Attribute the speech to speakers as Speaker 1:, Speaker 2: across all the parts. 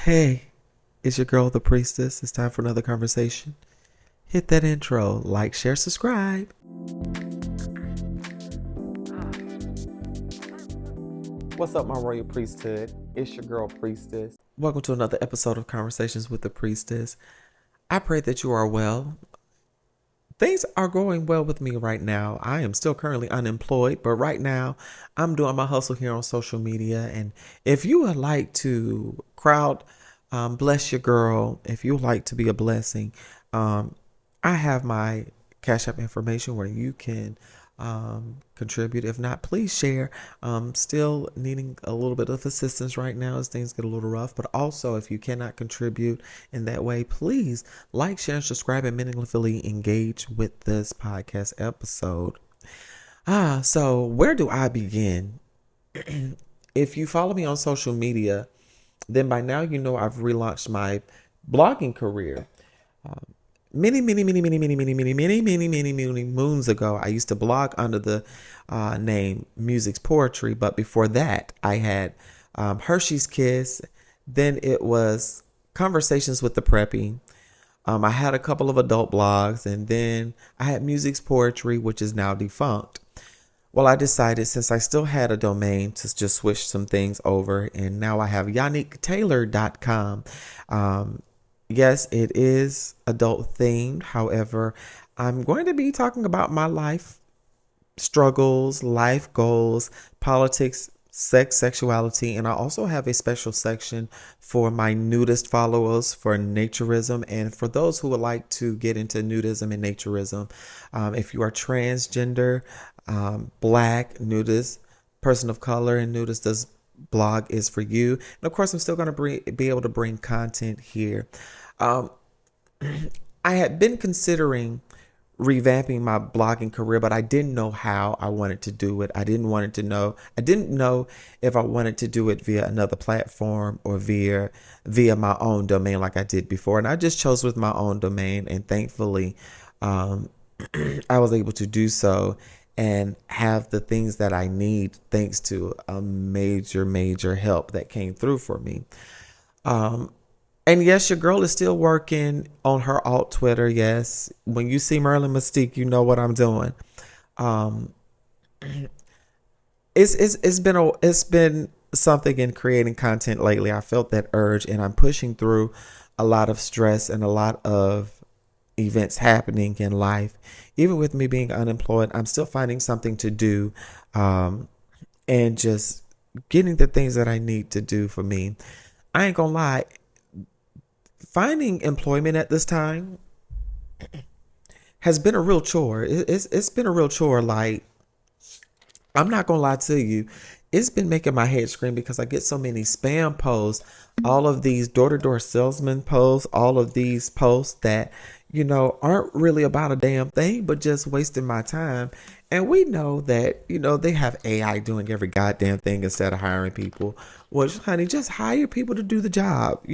Speaker 1: Hey, it's your girl, the priestess. It's time for another conversation. Hit that intro, like, share, subscribe. What's up, my royal priesthood? It's your girl, priestess. Welcome to another episode of Conversations with the Priestess. I pray that you are well. Things are going well with me right now. I am still currently unemployed, but right now I'm doing my hustle here on social media. And if you would like to bless your girl, if you would like to be a blessing, I have my Cash App information where you can contribute. If not, please share. Still needing a little bit of assistance right now as things get a little rough. But also, if you cannot contribute in that way, please like, share, and subscribe and meaningfully engage with this podcast episode. So where do I begin? If you follow me on social media, then by now you know I've relaunched my blogging career. Many moons ago, I used to blog under the name Music's Poetry. But before that, I had Hershey's Kiss. Then it was Conversations with the Preppy. I had a couple of adult blogs. And then I had Music's Poetry, which is now defunct. Well, I decided since I still had a domain to just switch some things over. And now I have Yannicktmusic.com. Yes, it is adult themed. However, I'm going to be talking about my life struggles, life goals, politics, sex, sexuality, and I also have a special section for my nudist followers for naturism and for those who would like to get into nudism and naturism. If you are transgender, black, nudist, person of color, and nudist, this blog is for you. And of course, I'm still going to be able to bring content here. I had been considering revamping my blogging career, but I didn't know how I wanted to do it. I didn't know if I wanted to do it via another platform or via my own domain like I did before. And I just chose with my own domain, and thankfully, I was able to do so and have the things that I need thanks to a major help that came through for me. And yes, your girl is still working on her alt Twitter. Yes, when you see Merlin Mystique, you know what I'm doing. It's been something in creating content lately. I felt that urge, and I'm pushing through a lot of stress and a lot of events happening in life. Even with me being unemployed, I'm still finding something to do, and just getting the things that I need to do for me. I ain't gonna lie. Finding employment at this time has been a real chore. It's been a real chore. Like, I'm not gonna lie to you, it's been making my head scream because I get so many spam posts, all of these door-to-door salesman posts, all of these posts that, aren't really about a damn thing, but just wasting my time. And we know that, they have AI doing every goddamn thing instead of hiring people. Well, honey, just hire people to do the job,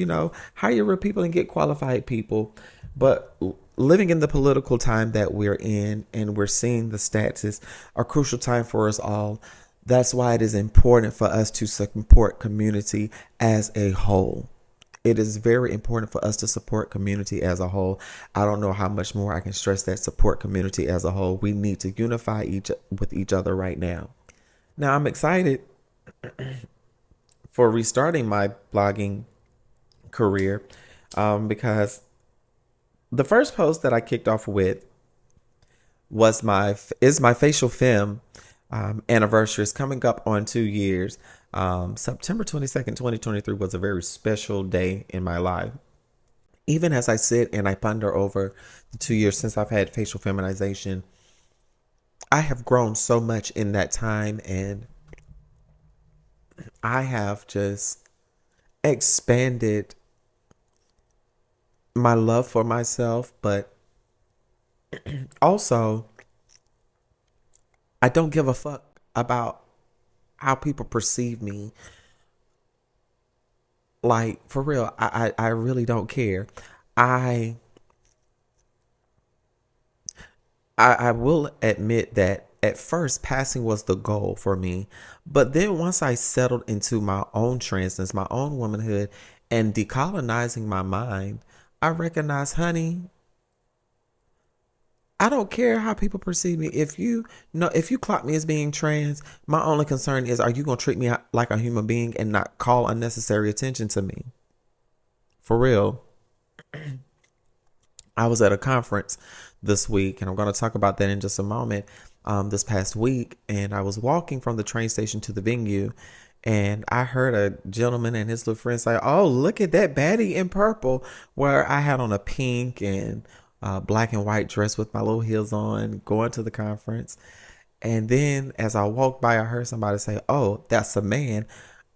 Speaker 1: hire real people and get qualified people. But living in the political time that we're in, and we're seeing the stats is a crucial time for us all. That's why it is important for us to support community as a whole. It is very important for us to support community as a whole. I don't know how much more I can stress that. Support community as a whole. We need to unify with each other right now. Now, I'm excited for restarting my blogging career because the first post that I kicked off with was my facial femme anniversary. Is coming up on 2 years. September 22nd, 2023 was a very special day in my life. Even as I sit and I ponder over the 2 years since I've had facial feminization, I have grown so much in that time, and I have just expanded my love for myself, but also I don't give a fuck about how people perceive me. Like, for real, I really don't care. I will admit that at first passing was the goal for me, but then once I settled into my own transness, my own womanhood, and decolonizing my mind, I recognize, honey, I don't care how people perceive me. If you clock me as being trans, my only concern is, are you going to treat me like a human being and not call unnecessary attention to me? For real. I was at a conference this week, and I'm going to talk about that in just a moment, this past week. And I was walking from the train station to the venue, and I heard a gentleman and his little friend say, "Oh, look at that baddie in purple," where I had on a pink and black and white dress with my little heels on, going to the conference. And then as I walked by, I heard somebody say, "Oh, that's a man."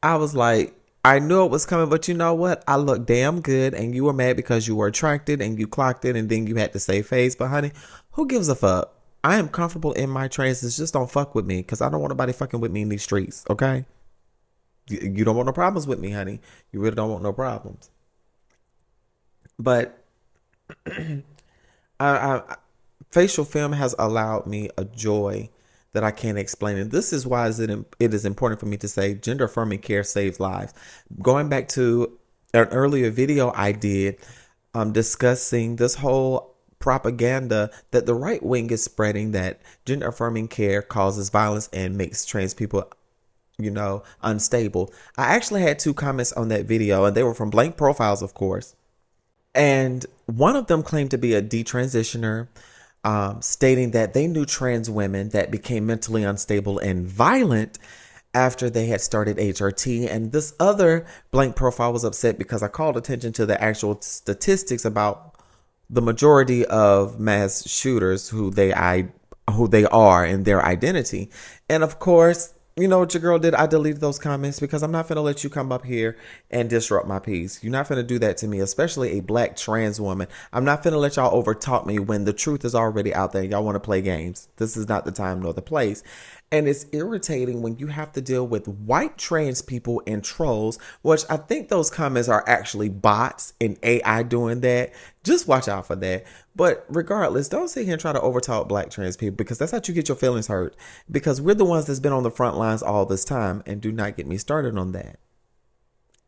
Speaker 1: I was like, I knew it was coming, but you know what? I look damn good, and you were mad because you were attracted and you clocked it, and then you had to save face. But honey, who gives a fuck? I am comfortable in my trances. Just don't fuck with me, because I don't want nobody fucking with me in these streets, okay? You don't want no problems with me, honey. You really don't want no problems. But facial film has allowed me a joy that I can't explain. And this is why it is important for me to say gender affirming care saves lives. Going back to an earlier video I did discussing this whole propaganda that the right wing is spreading, that gender affirming care causes violence and makes trans people, unstable. I actually had 2 comments on that video, and they were from blank profiles, of course. And one of them claimed to be a detransitioner, stating that they knew trans women that became mentally unstable and violent after they had started HRT. And this other blank profile was upset because I called attention to the actual statistics about the majority of mass shooters, who they are and their identity. And of course, you know what your girl did? I deleted those comments because I'm not finna let you come up here and disrupt my peace. You're not finna do that to me, especially a black trans woman. I'm not finna let y'all overtalk me when the truth is already out there. Y'all want to play games. This is not the time nor the place. And it's irritating when you have to deal with white trans people and trolls, which I think those comments are actually bots and AI doing that. Just watch out for that. But regardless, don't sit here and try to overtalk black trans people, because that's how you get your feelings hurt. Because we're the ones that's been on the front lines all this time, and do not get me started on that.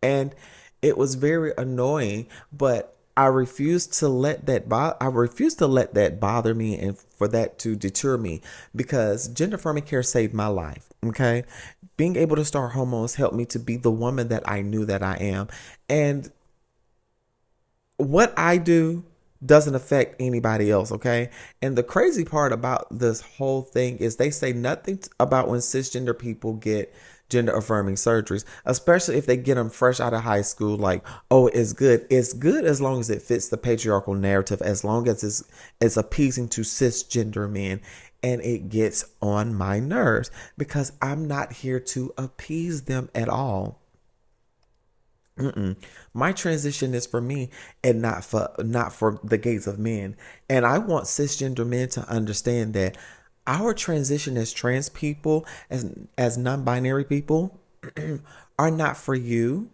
Speaker 1: And it was very annoying, but I refuse to let that bother me and for that to deter me, because gender affirming care saved my life. Okay. Being able to start hormones helped me to be the woman that I knew that I am. And what I do doesn't affect anybody else. Okay. And the crazy part about this whole thing is they say nothing about when cisgender people get gender affirming surgeries, especially if they get them fresh out of high school. Like, oh, it's good. It's good as long as it fits the patriarchal narrative, as long as it's appeasing to cisgender men. And it gets on my nerves because I'm not here to appease them at all. My transition is for me and not for the gaze of men. And I want cisgender men to understand that our transition as trans people, as non-binary people, are not for you.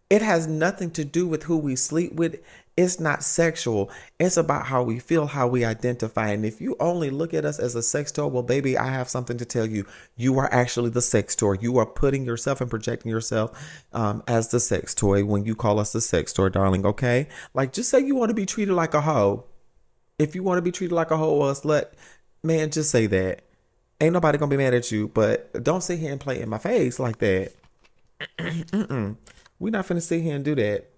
Speaker 1: It has nothing to do with who we sleep with. It's not sexual. It's about how we feel, how we identify. And if you only look at us as a sex toy, well, baby, I have something to tell you. You are actually the sex toy. You are putting yourself and projecting yourself as the sex toy when you call us the sex toy, darling, okay? Like, just say you want to be treated like a hoe. If you want to be treated like a hoe or a slut, man, just say that. Ain't nobody gonna be mad at you, but don't sit here and play in my face like that. We're not finna sit here and do that.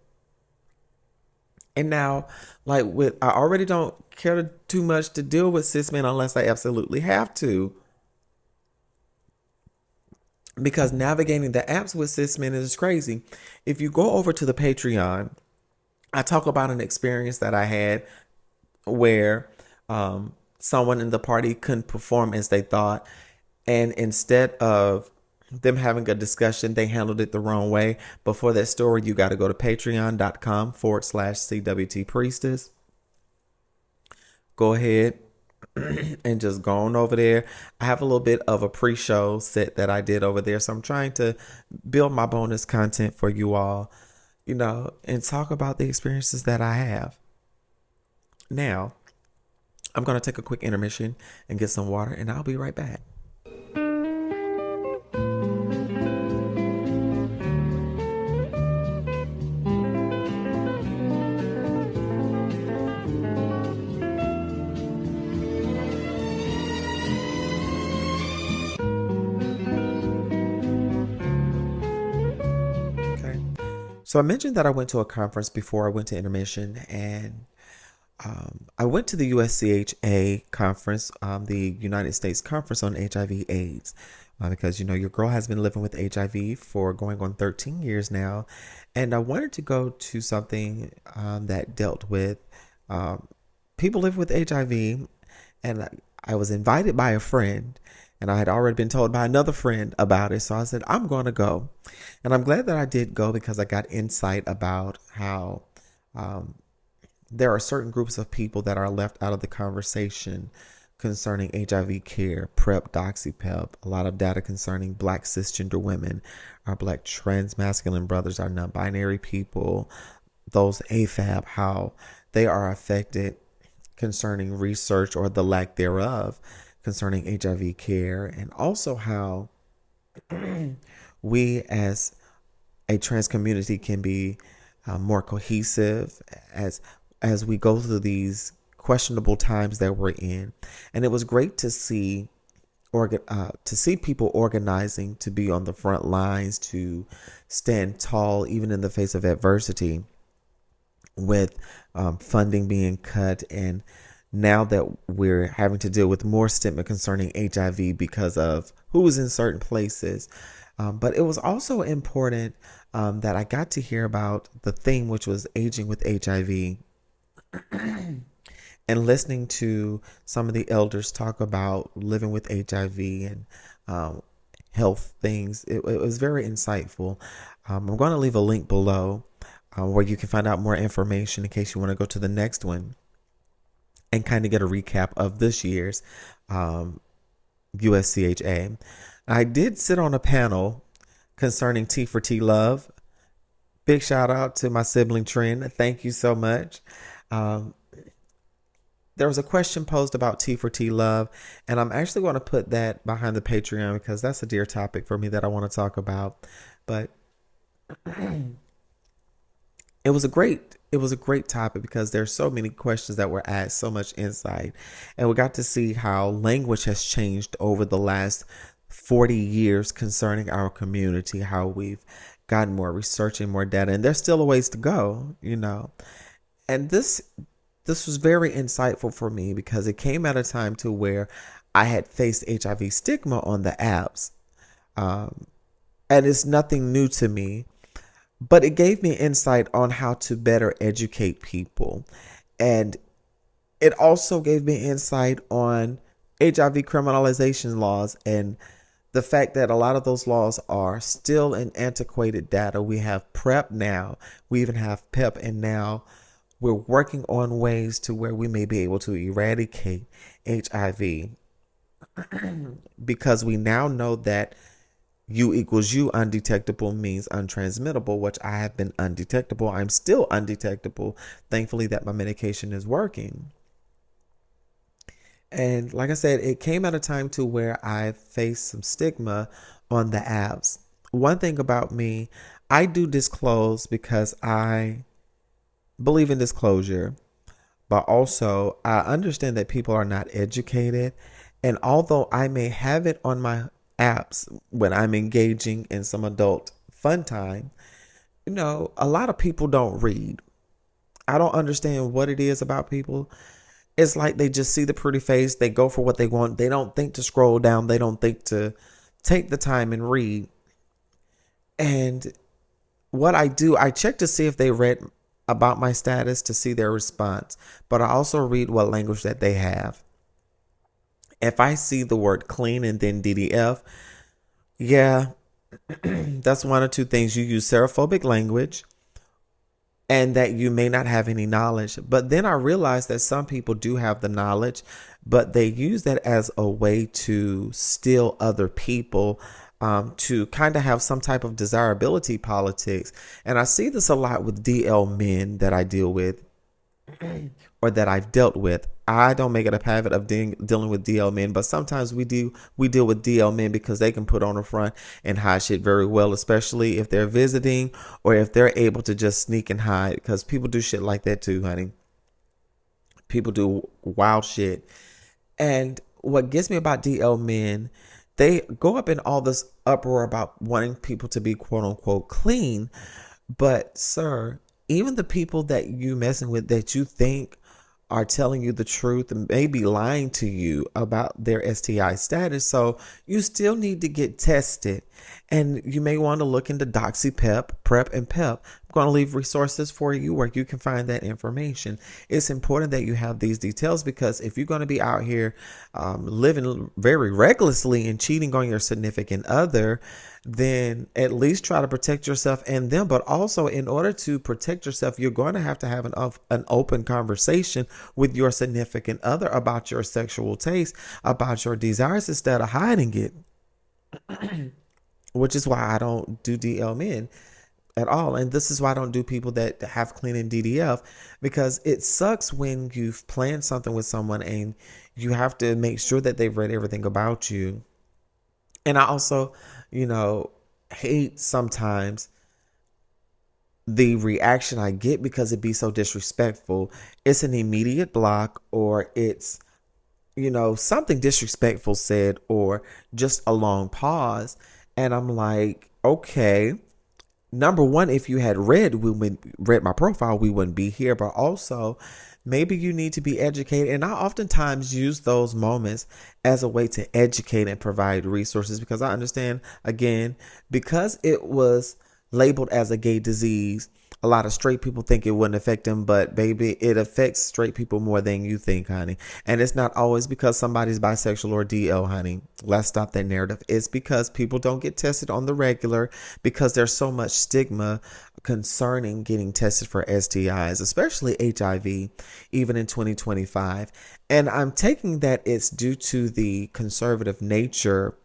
Speaker 1: And now, I already don't care too much to deal with cis men unless I absolutely have to. Because navigating the apps with cis men is crazy. If you go over to the Patreon, I talk about an experience that I had where someone in the party couldn't perform as they thought. And instead of them having a discussion, they handled it the wrong way. But for that story, you got to go to patreon.com/CWT Priestess. Go ahead and just go on over there. I have a little bit of a pre-show set that I did over there. So I'm trying to build my bonus content for you all, and talk about the experiences that I have. Now, I'm going to take a quick intermission and get some water, and I'll be right back. So I mentioned that I went to a conference before I went to intermission, and I went to the USCHA conference, the United States Conference on HIV/AIDS, because your girl has been living with HIV for going on 13 years now, and I wanted to go to something that dealt with people living with HIV, and I was invited by a friend. And I had already been told by another friend about it. So I said, I'm going to go. And I'm glad that I did go because I got insight about how there are certain groups of people that are left out of the conversation concerning HIV care, PrEP, DoxyPEP, a lot of data concerning Black cisgender women, our Black trans masculine brothers, our non-binary people, those AFAB, how they are affected concerning research or the lack thereof concerning HIV care, and also how we as a trans community can be more cohesive as we go through these questionable times that we're in. And it was great to see people organizing to be on the front lines, to stand tall even in the face of adversity, with funding being cut, and now that we're having to deal with more stigma concerning HIV because of who's in certain places. But it was also important that I got to hear about the theme, which was aging with HIV, and listening to some of the elders talk about living with HIV and health things. It was very insightful. I'm going to leave a link below where you can find out more information in case you want to go to the next one and kind of get a recap of this year's USCHA. I did sit on a panel concerning T for T Love. Big shout out to my sibling Trend. Thank you so much. There was a question posed about T for T Love, and I'm actually going to put that behind the Patreon because that's a dear topic for me that I want to talk about. But it was a great topic because there's so many questions that were asked, so much insight, and we got to see how language has changed over the last 40 years concerning our community, how we've gotten more research and more data, and there's still a ways to go, And this was very insightful for me because it came at a time to where I had faced HIV stigma on the apps, and it's nothing new to me. But it gave me insight on how to better educate people. And it also gave me insight on HIV criminalization laws and the fact that a lot of those laws are still in antiquated data. We have PrEP now. We even have PEP. And now we're working on ways to where we may be able to eradicate HIV because we now know that U equals U, undetectable means untransmittable, which I have been undetectable. I'm still undetectable. Thankfully that my medication is working. And like I said, it came at a time to where I faced some stigma on the apps. One thing about me, I do disclose because I believe in disclosure, but also I understand that people are not educated. And although I may have it on my apps when I'm engaging in some adult fun time, a lot of people don't read. I don't understand what it is about people. It's like they just see the pretty face, they go for what they want, they don't think to scroll down, they don't think to take the time and read. And what I do, I check to see if they read about my status to see their response, but I also read what language that they have. If I see the word clean and then DDF, yeah, that's one or two things. You use serophobic language and that you may not have any knowledge. But then I realized that some people do have the knowledge, but they use that as a way to steal other people, to kind of have some type of desirability politics. And I see this a lot with DL men that I deal with or that I've dealt with. I don't make it a habit of dealing with DL men, but sometimes we deal with DL men because they can put on a front and hide shit very well, especially if they're visiting or if they're able to just sneak and hide, because people do shit like that too, honey. People do wild shit. And what gets me about DL men, they go up in all this uproar about wanting people to be quote unquote clean, But sir, even the people that you messing with that you think are telling you the truth and maybe lying to you about their STI status. So you still need to get tested. And you may want to look into DoxyPep, PrEP, and PEP. I'm going to leave resources for you where you can find that information. It's important that you have these details because if you're going to be out here living very recklessly and cheating on your significant other, then at least try to protect yourself and them. But also, in order to protect yourself, you're going to have an open conversation with your significant other about your sexual taste, about your desires, instead of hiding it. Which is why I don't do DL men at all. And this is why I don't do people that have clean and DDF, because it sucks when you've planned something with someone and you have to make sure that they've read everything about you. And I also, hate sometimes the reaction I get because it be so disrespectful. It's an immediate block, or it's, something disrespectful said, or just a long pause. And I'm like, okay, number one, if you had read my profile, we wouldn't be here. But also, maybe you need to be educated. And I oftentimes use those moments as a way to educate and provide resources, because I understand, again, because it was labeled as a gay disease, a lot of straight people think it wouldn't affect them, but baby, it affects straight people more than you think, honey. And it's not always because somebody's bisexual or DL, honey. Let's stop that narrative. It's because people don't get tested on the regular, because there's so much stigma concerning getting tested for STIs, especially HIV, even in 2025. And I'm taking that it's due to the conservative nature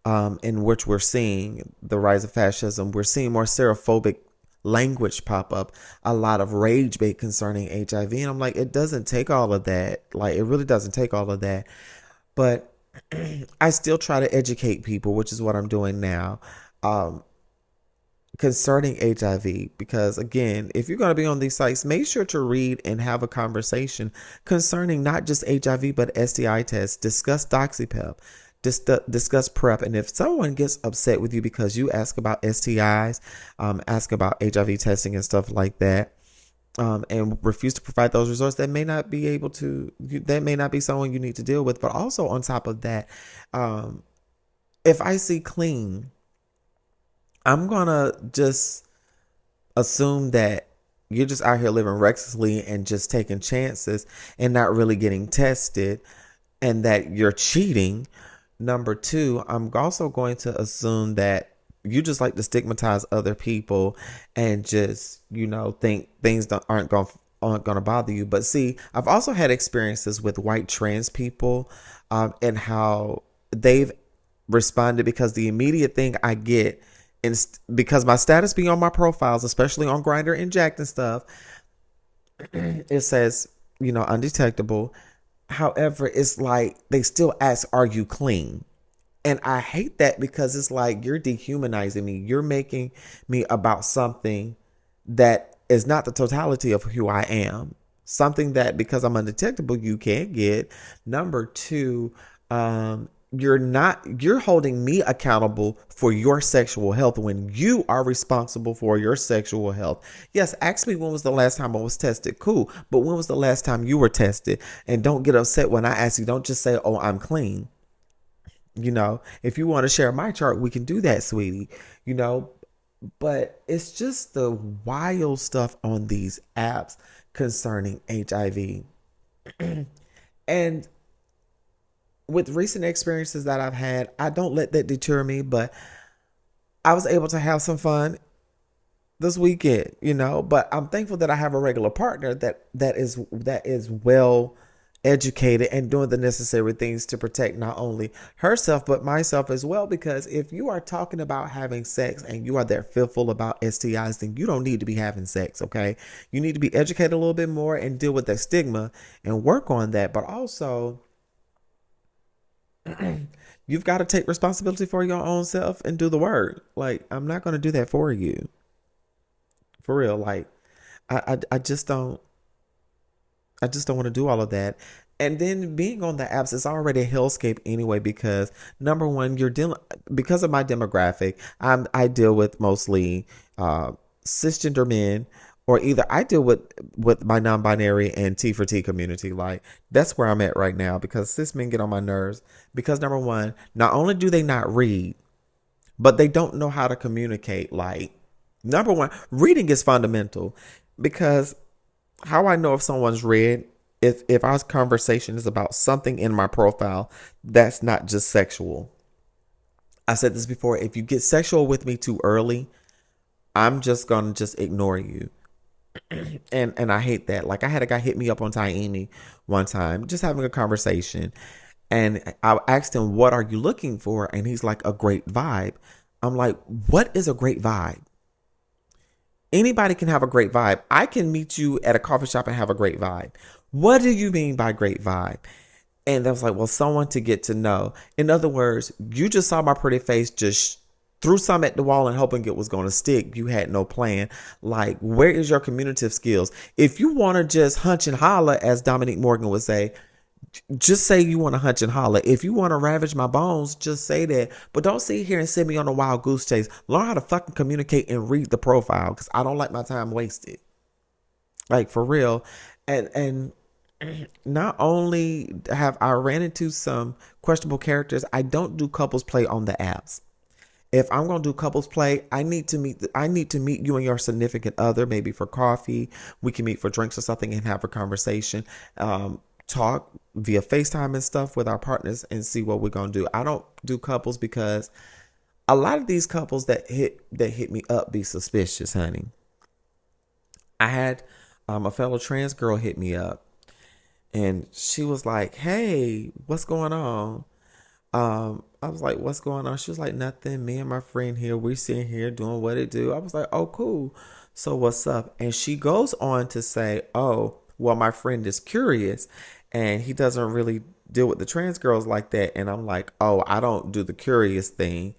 Speaker 1: in which we're seeing the rise of fascism. We're seeing more xenophobic language pop up, a lot of rage bait concerning HIV. And I'm like, it doesn't take all of that. Like, it really doesn't take all of that. But I still try to educate people, which is what I'm doing now, concerning HIV. Because again, if you're going to be on these sites, make sure to read and have a conversation concerning not just HIV, but STI tests. Discuss DoxyPep. Discuss PrEP. And if someone gets upset with you because you ask about STIs, ask about HIV testing and stuff like that, and refuse to provide those resources, that may not be someone you need to deal with. But also, on top of that, if I see clean, I'm gonna just assume that you're just out here living recklessly and just taking chances and not really getting tested, and that you're cheating. Number two, I'm also going to assume that you just like to stigmatize other people and just, think things aren't going to bother you. But see, I've also had experiences with white trans people, and how they've responded, because the immediate thing I get, because my status be on my profiles, especially on Grindr and Jacked and stuff, it says, undetectable. However, it's like they still ask, are you clean? And I hate that, because it's like you're dehumanizing me. You're making me about something that is not the totality of who I am. Something that, because I'm undetectable, you can't get. Number two, you're holding me accountable for your sexual health when you are responsible for your sexual health. Yes, ask me when was the last time I was tested. Cool. But when was the last time you were tested? And don't get upset when I ask you. Don't just say, oh, I'm clean. If you want to share my chart, we can do that, sweetie. But it's just the wild stuff on these apps concerning HIV. And with recent experiences that I've had, I don't let that deter me, but I was able to have some fun this weekend, but I'm thankful that I have a regular partner that is well educated and doing the necessary things to protect not only herself, but myself as well. Because if you are talking about having sex and you are that fearful about STIs, then you don't need to be having sex. Okay. You need to be educated a little bit more and deal with that stigma and work on that. But also, you've got to take responsibility for your own self and do the work. Like, I'm not going to do that for you. For real. Like, I just don't want to do all of that. And then being on the apps is already a hellscape anyway, because number one, because of my demographic, I deal with mostly cisgender men, or either I deal with my non-binary and T for T community. Like, that's where I'm at right now, because cis men get on my nerves because, number one, not only do they not read, but they don't know how to communicate. Like, number one, reading is fundamental, because how I know if someone's read, if our conversation is about something in my profile that's not just sexual. I said this before, if you get sexual with me too early, I'm just gonna just ignore you. And I hate that. Like, I had a guy hit me up on Tiny one time, just having a conversation. And I asked him, what are you looking for? And he's like, a great vibe. I'm like, what is a great vibe? Anybody can have a great vibe. I can meet you at a coffee shop and have a great vibe. What do you mean by great vibe? And I was like, well, someone to get to know. In other words, you just saw my pretty face, just threw some at the wall and hoping it was going to stick. You had no plan. Like, where is your communicative skills? If you want to just hunch and holler, as Dominique Morgan would say, just say you want to hunch and holler. If you want to ravage my bones, just say that. But don't sit here and send me on a wild goose chase. Learn how to fucking communicate and read the profile, because I don't like my time wasted. Like, for real. And not only have I ran into some questionable characters, I don't do couples play on the apps. If I'm gonna do couples play, I need to meet you and your significant other, maybe for coffee. We can meet for drinks or something and have a conversation. Talk via FaceTime and stuff with our partners and see what we're gonna do. I don't do couples because a lot of these couples that hit me up be suspicious, honey. I had a fellow trans girl hit me up, and she was like, "Hey, what's going on?" I was like, "What's going on?" She was like, "Nothing. Me and my friend here, we're sitting here doing what it do." I was like, "Oh, cool. So what's up?" And she goes on to say, "Oh, well, my friend is curious, and he doesn't really deal with the trans girls like that." And I'm like, "Oh, I don't do the curious thing."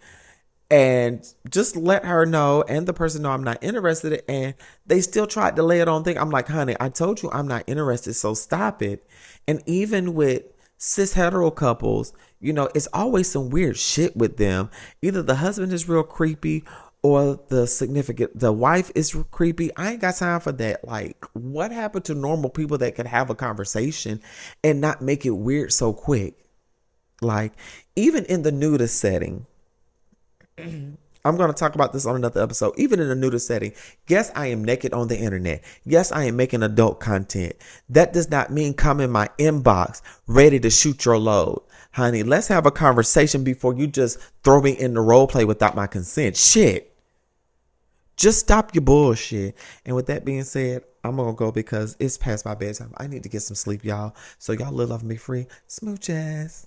Speaker 1: And just let her know and the person know I'm not interested. And they still tried to lay it on thing. I'm like, honey, I told you I'm not interested, so stop it. And even with cis hetero couples, it's always some weird shit with them. Either the husband is real creepy or the wife is creepy. I ain't got time for that. Like, what happened to normal people that could have a conversation and not make it weird so quick? Like, even in the nudist setting, I'm going to talk about this on another episode. Even in a nudist setting, yes, I am naked on the internet. Yes, I am making adult content. That does not mean come in my inbox ready to shoot your load. Honey, let's have a conversation before you just throw me in the role play without my consent. Shit. Just stop your bullshit. And with that being said, I'm going to go because it's past my bedtime. I need to get some sleep, y'all. So y'all live, love, me free. Smooches.